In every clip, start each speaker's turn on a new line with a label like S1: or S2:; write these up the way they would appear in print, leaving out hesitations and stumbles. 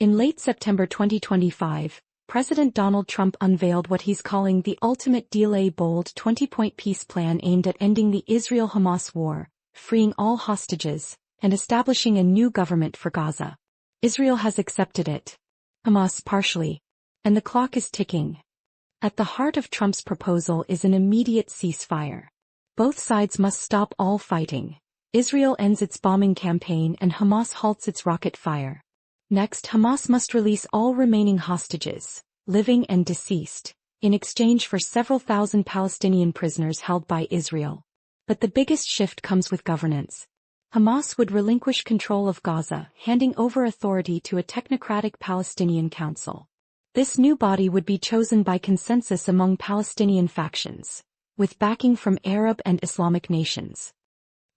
S1: In late September 2025, President Donald Trump unveiled what he's calling the ultimate deal, a bold 20-point peace plan aimed at ending the Israel-Hamas war, freeing all hostages, and establishing a new government for Gaza. Israel has accepted it. Hamas partially. And the clock is ticking. At the heart of Trump's proposal is an immediate ceasefire. Both sides must stop all fighting. Israel ends its bombing campaign and Hamas halts its rocket fire. Next, Hamas must release all remaining hostages, living and deceased, in exchange for several thousand Palestinian prisoners held by Israel. But the biggest shift comes with governance. Hamas would relinquish control of Gaza, handing over authority to a technocratic Palestinian council. This new body would be chosen by consensus among Palestinian factions, with backing from Arab and Islamic nations.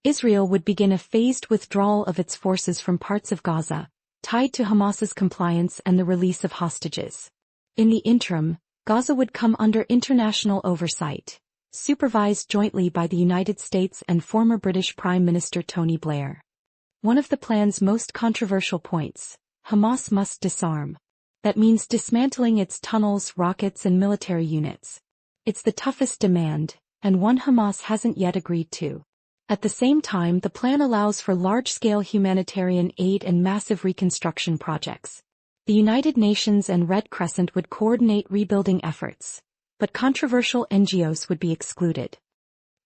S1: Israel would begin a phased withdrawal of its forces from parts of Gaza, tied to Hamas's compliance and the release of hostages. In the interim, Gaza would come under international oversight, supervised jointly by the United States and former British Prime Minister Tony Blair. One of the plan's most controversial points: Hamas must disarm. That means dismantling its tunnels, rockets and military units. It's the toughest demand, and one Hamas hasn't yet agreed to. At the same time, the plan allows for large-scale humanitarian aid and massive reconstruction projects. The United Nations and Red Crescent would coordinate rebuilding efforts, but controversial NGOs would be excluded.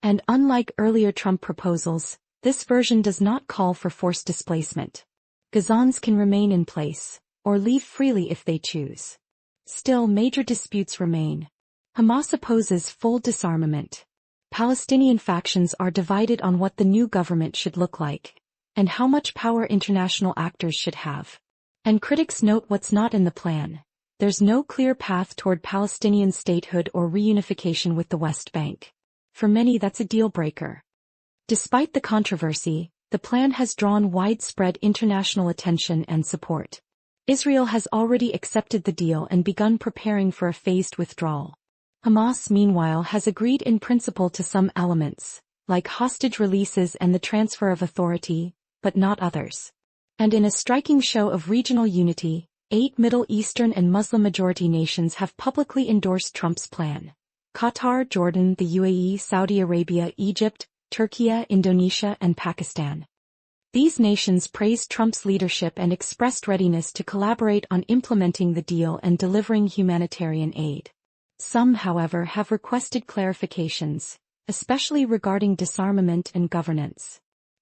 S1: And unlike earlier Trump proposals, this version does not call for forced displacement. Gazans can remain in place, or leave freely if they choose. Still, major disputes remain. Hamas opposes full disarmament. Palestinian factions are divided on what the new government should look like, and how much power international actors should have. And critics note what's not in the plan. There's no clear path toward Palestinian statehood or reunification with the West Bank. For many, that's a deal-breaker. Despite the controversy, the plan has drawn widespread international attention and support. Israel has already accepted the deal and begun preparing for a phased withdrawal. Hamas, meanwhile, has agreed in principle to some elements, like hostage releases and the transfer of authority, but not others. And in a striking show of regional unity, 8 Middle Eastern and Muslim-majority nations have publicly endorsed Trump's plan: Qatar, Jordan, the UAE, Saudi Arabia, Egypt, Turkey, Indonesia, and Pakistan. These nations praised Trump's leadership and expressed readiness to collaborate on implementing the deal and delivering humanitarian aid. Some, however, have requested clarifications, especially regarding disarmament and governance.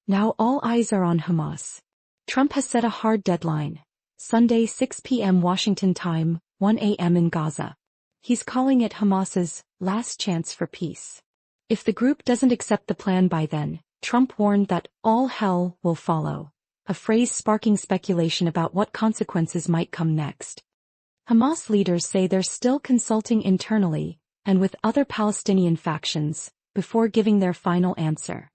S1: Now all eyes are on Hamas. Trump has set a hard deadline: Sunday 6 p.m. Washington time, 1 a.m. in Gaza. He's calling it Hamas's last chance for peace. If the group doesn't accept the plan by then, Trump warned that all hell will follow, a phrase sparking speculation about what consequences might come next. Hamas leaders say they're still consulting internally, and with other Palestinian factions, before giving their final answer.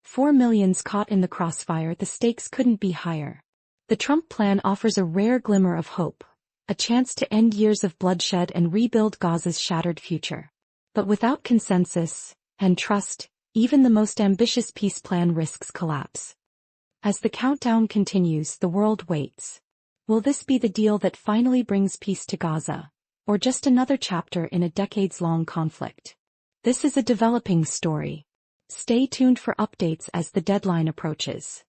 S1: 4 million caught in the crossfire, the stakes couldn't be higher. The Trump plan offers a rare glimmer of hope, a chance to end years of bloodshed and rebuild Gaza's shattered future. But without consensus and trust, even the most ambitious peace plan risks collapse. As the countdown continues, the world waits. Will this be the deal that finally brings peace to Gaza, or just another chapter in a decades-long conflict? This is a developing story. Stay tuned for updates as the deadline approaches.